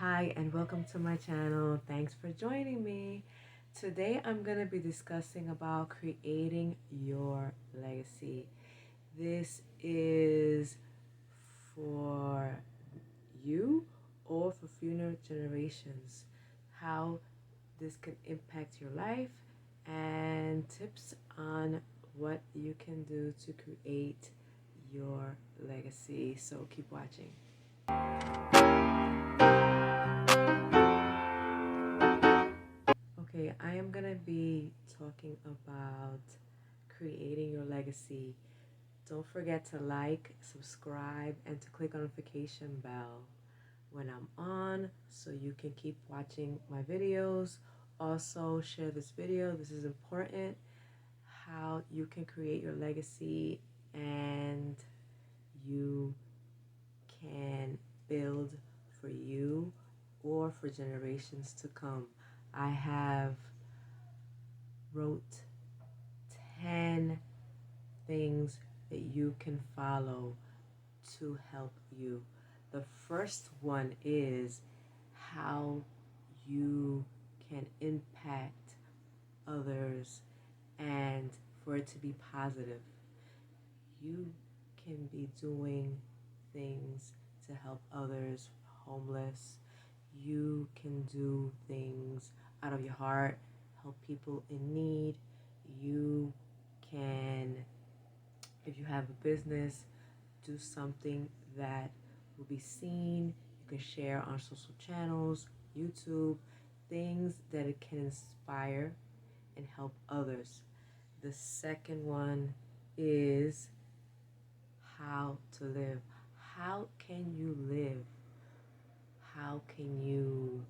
Hi, and welcome to my channel. Thanks for joining me. Today I'm going to be discussing about creating your legacy. This is for you or for future generations. How this can impact your life and tips on what you can do to create your legacy. So keep watching. Okay, I am going to be talking about creating your legacy. Don't forget to like, subscribe, and to click on notification bell when I'm on so you can keep watching my videos. Also, share this video. This is important. How you can create your legacy and you can build for you or for generations to come. I have wrote 10 things that you can follow to help you. The first one is how you can impact others and for it to be positive. You can be doing things to help others, homeless. You can do things out of your heart, help people in need. You can, if you have a business, do something that will be seen. You can share on social channels, YouTube, things that it can inspire and help others. The second one is how to live. How can you live? How can you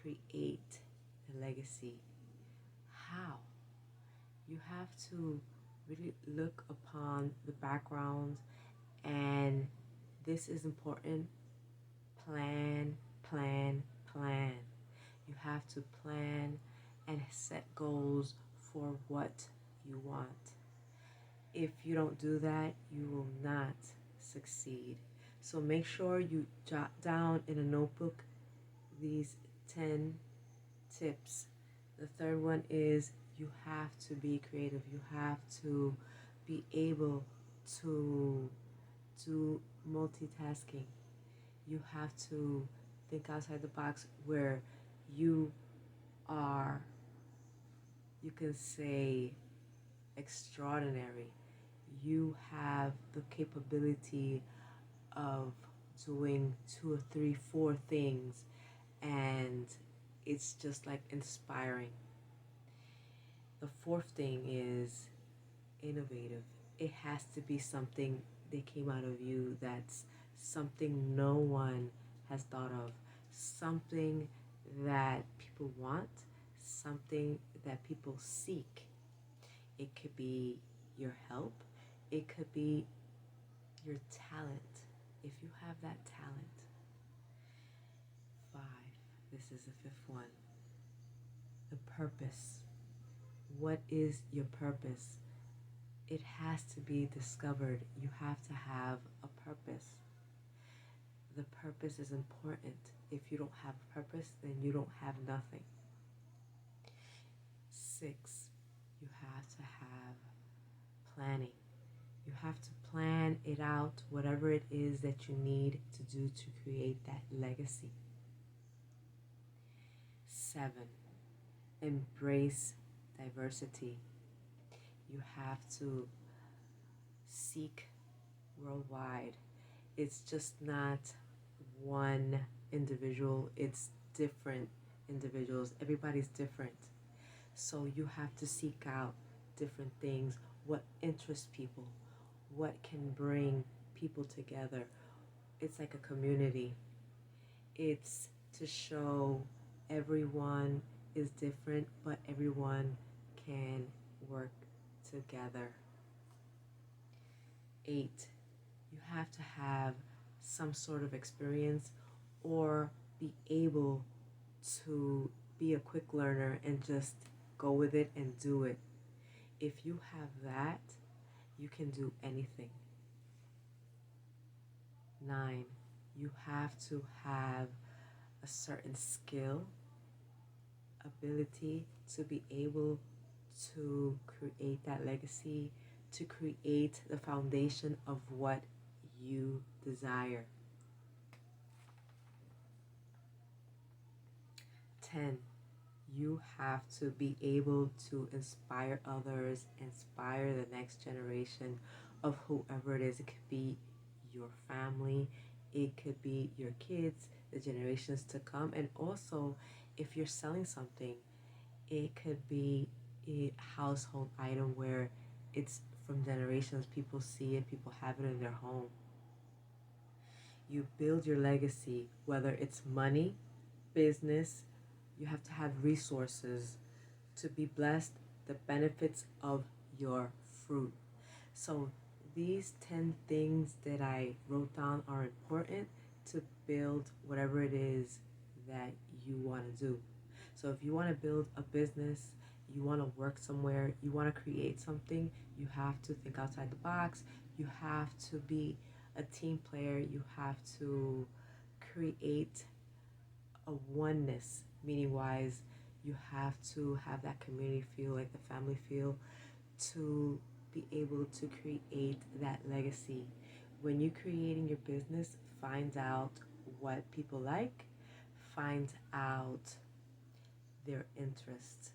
create a legacy? How? You have to really look upon the background, and this is important. Plan, plan, plan. You have to plan and set goals for what you want. If you don't do that, you will not succeed. So make sure you jot down in a notebook these 10 tips. The third one is you have to be creative. You have to be able to do multitasking. You have to think outside the box where you are, you can say, extraordinary. You have the capability of doing two or three, four things, and it's just like inspiring. The fourth thing is innovative. It has to be something that came out of you, that's something no one has thought of, something that people want, something that people seek. It could be your help, it could be your talent, if you have that talent. 5, this is the fifth one, the purpose. What is your purpose? It has to be discovered. You have to have a purpose. The purpose is important. If you don't have a purpose, then you don't have nothing. 6, you have to have planning. You have to plan it out, whatever it is that you need to do to create that legacy. 7, embrace diversity. You have to seek worldwide. It's just not one individual, it's different individuals. Everybody's different. So you have to seek out different things, what interests people, what can bring people together. It's like a community. It's to show everyone is different, but everyone can work together. 8, you have to have some sort of experience or be able to be a quick learner and just go with it and do it. If you have that, you can do anything. 9, You have to have a certain skill, ability to be able to create that legacy, to create the foundation of what you desire. 10. You have to be able to inspire others, inspire the next generation of whoever it is. It could be your family, it could be your kids, the generations to come. And also, if you're selling something, it could be a household item where it's from generations. People see it, people have it in their home. You build your legacy, whether it's money, business, you have to have resources to be blessed, the benefits of your fruit. So, these 10 things that I wrote down are important to build whatever it is that you want to do. So, if you want to build a business, you want to work somewhere, you want to create something, you have to think outside the box. You have to be a team player. You have to create a oneness, meaning wise, you have to have that community feel, like the family feel, to be able to create that legacy. When you're creating your business, find out what people like, find out their interests.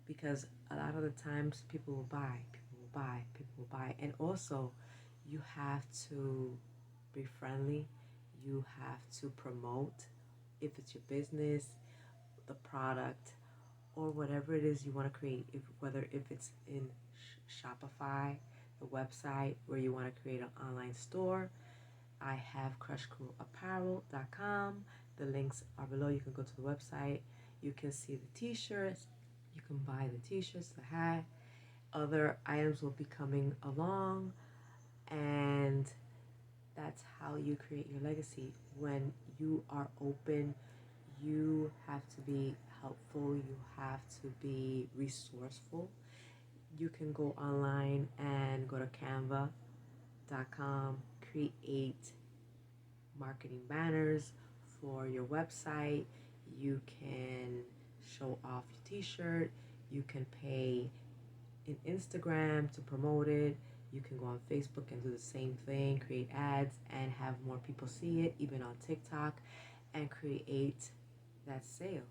Because a lot of the times people will buy, people will buy. And also, you have to be friendly, you have to promote if it's your business, the product, or whatever it is you want to create. Whether if it's in Shopify, the website where you want to create an online store, I have crushcrewapparel.com. The links are below. You can go to the website. You can see the t-shirts. You can buy the t-shirts, the hat. Other items will be coming along, and that's how you create your legacy. When you are open, you have to be helpful, you have to be resourceful. You can go online and go to canva.com, create marketing banners for your website. You can show off your t-shirt. You can pay in Instagram to promote it. You can go on Facebook and do the same thing, create ads and have more people see it, even on TikTok, and create that sale.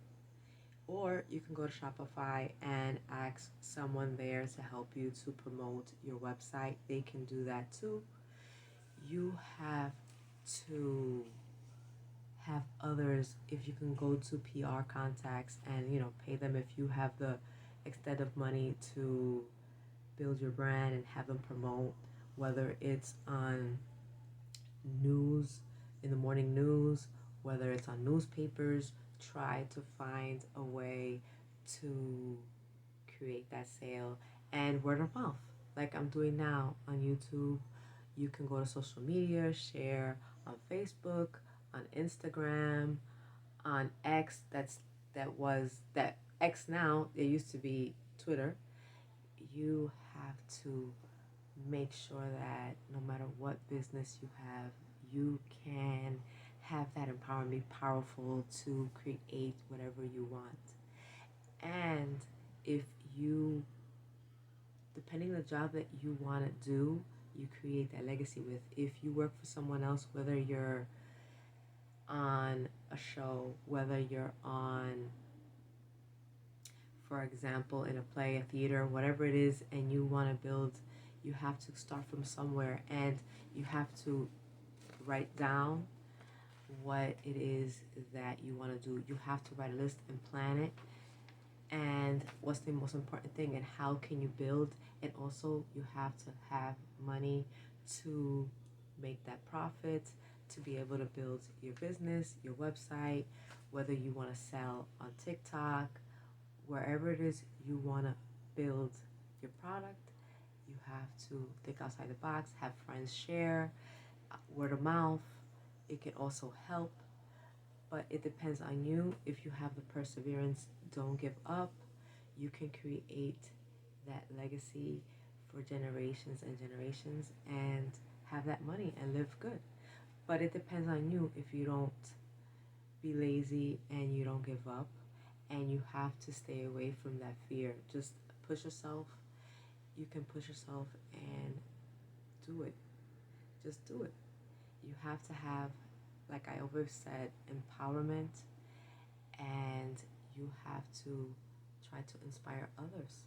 Or you can go to Shopify and ask someone there to help you to promote your website. They can do that too. You have to have others. If you can go to PR contacts and pay them if you have the extent of money to build your brand and have them promote, whether it's on news, in the morning news, whether it's on newspapers. Try to find a way to create that sale, and word of mouth, like I'm doing now on YouTube. You can go to social media, share on Facebook, on Instagram, on X. That X now. It used to be Twitter. You have to make sure that no matter what business you have, you can have that empowerment, be powerful to create whatever you want. And if you, depending on the job that you want to do, you create that legacy with. If you work for someone else, whether you're on a show, whether you're on, for example, in a play, a theater, whatever it is, and you want to build, you have to start from somewhere, and you have to write down what it is that you want to do. You have to write a list and plan it, and what's the most important thing, and how can you build. And also, you have to have money to make that profit, to be able to build your business, your website, whether you want to sell on TikTok, wherever it is you want to build your product. You have to think outside the box, have friends share, word of mouth. It can also help, but it depends on you. If you have the perseverance, don't give up. You can create that legacy for generations and generations and have that money and live good. But it depends on you if you don't be lazy and you don't give up, and you have to stay away from that fear. Just push yourself. You can push yourself and do it. Just do it. You have to have, like I always said, empowerment, and you have to try to inspire others.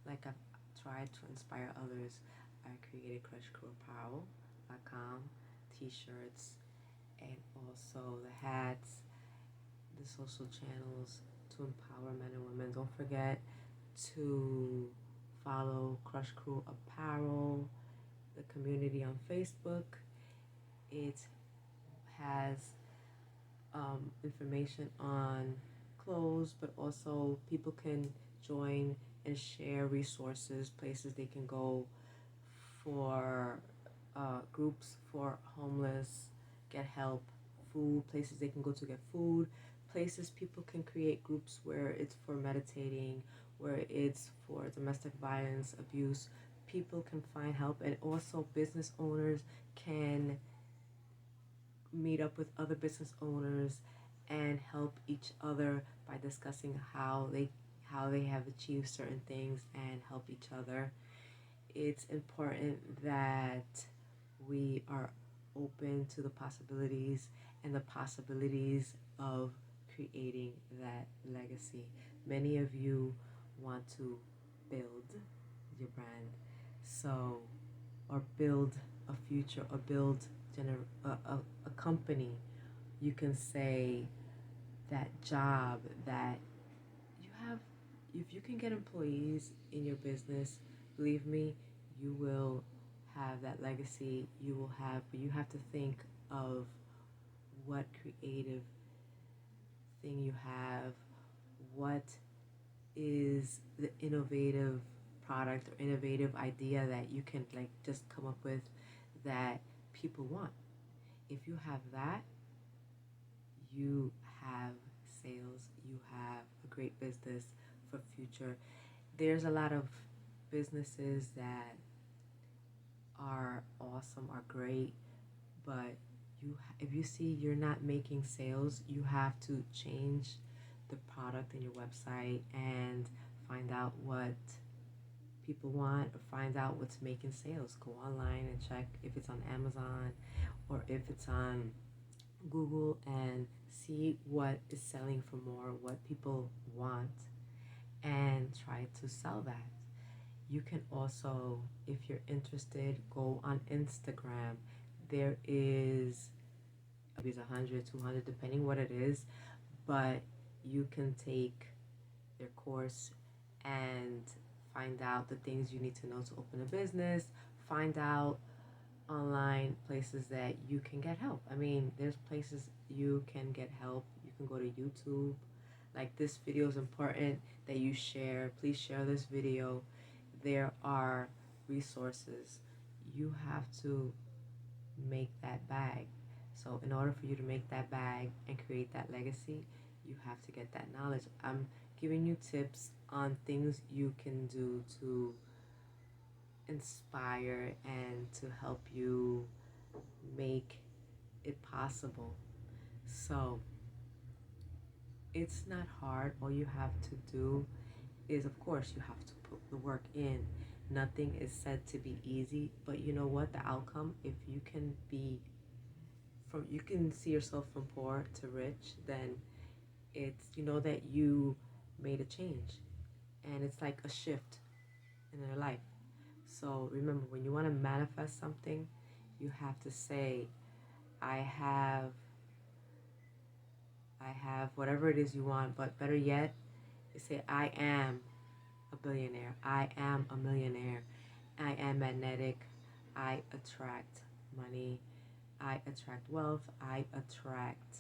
Like I've tried to inspire others. I created crushcrewapparel.com, t-shirts, and also the hats, the social channels to empower men and women. Don't forget to follow Crush Crew Apparel, the community on Facebook. It has information on clothes, but also people can join and share resources, places they can go for groups for homeless, get help, food, places they can go to get food, places people can create groups where it's for meditating, where it's for domestic violence, abuse. People can find help, and also business owners can meet up with other business owners and help each other by discussing how they have achieved certain things and help each other. It's important that we are open to the possibilities and the possibilities of creating that legacy. Many of you want to build your brand, so, or build a future, or build a company. You can say that job that you have, if you can get employees in your business, believe me, you will have that legacy. You will have, but you have to think of what creative thing you have, what is the innovative product or innovative idea that you can like just come up with that people want. If you have that, you have sales, you have a great business for future. There's a lot of businesses that are awesome, are great, but if you see you're not making sales, you have to change the product in your website and find out what people want, or find out what's making sales. Go online and check if it's on Amazon or if it's on Google, and see what is selling for more, what people want, and try to sell that. You can also, if you're interested, go on Instagram. There is maybe 100, 200, depending what it is, but you can take their course and find out the things you need to know to open a business, find out online places that you can get help. I mean, there's places you can get help. You can go to YouTube. Like, this video is important that you share. Please share this video. There are resources. You have to make that bag. So in order for you to make that bag and create that legacy, you have to get that knowledge. I'm giving you tips on things you can do to inspire and to help you make it possible. So it's not hard. All you have to do is, of course, you have to put the work in. Nothing is said to be easy, but you know what? The outcome, if you can be from, you can see yourself from poor to rich, then it's, you know that you made a change, and it's like a shift in your life. So remember, when you want to manifest something, you have to say, I have, I have whatever it is you want, but better yet, you say, I am a billionaire. I am a millionaire. I am magnetic. I attract money. I attract wealth. I attract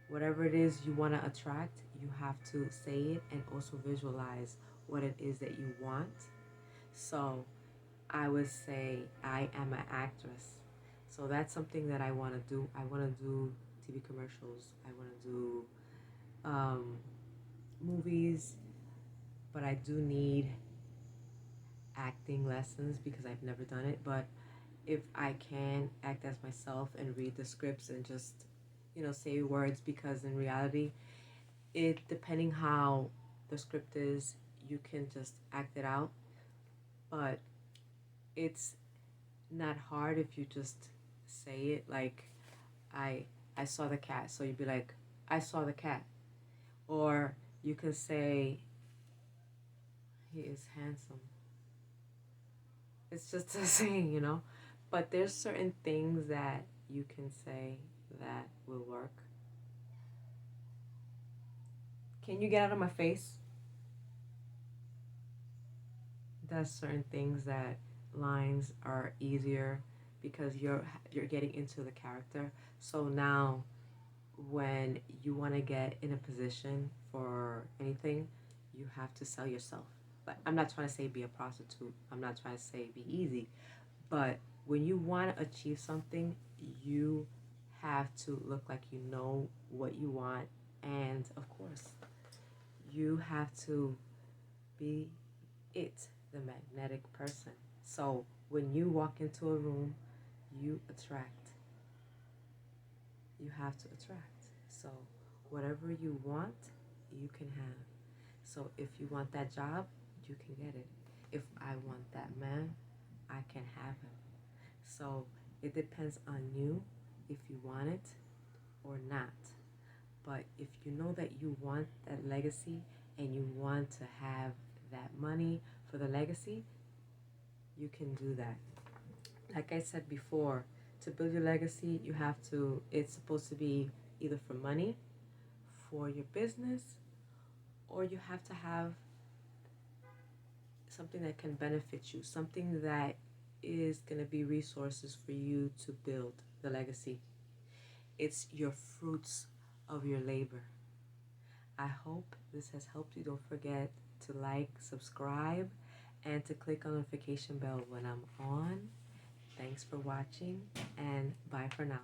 whatever it is you want to attract. You have to say it and also visualize what it is that you want. So I would say, I am an actress. So that's something that I want to do. I want to do TV commercials. I want to do movies, but I do need acting lessons because I've never done it. But if I can act as myself and read the scripts and just, say words, because in reality, it depending how the script is, you can just act it out. But it's not hard if you just say it. Like, I I saw the cat, so you'd be like, I saw the cat. Or you can say, he is handsome. It's just a saying. But there's certain things that you can say that will work. Can you get out of my face? There's certain things that lines are easier because you're getting into the character. So now when you want to get in a position for anything, you have to sell yourself. But I'm not trying to say be a prostitute. I'm not trying to say be easy. But when you want to achieve something, you have to look like you know what you want. And of course, you have to be it, the magnetic person. So when you walk into a room, you attract. You have to attract. So whatever you want, you can have. So if you want that job, you can get it. If I want that man, I can have him. So it depends on you if you want it or not. But if you know that you want that legacy and you want to have that money for the legacy, you can do that. Like I said before, to build your legacy, it's supposed to be either for money, for your business, or you have to have something that can benefit you, something that is going to be resources for you to build the legacy. It's your fruits of your labor. I hope this has helped you. Don't forget to like, subscribe, and to click on the notification bell when I'm on. Thanks for watching, and bye for now.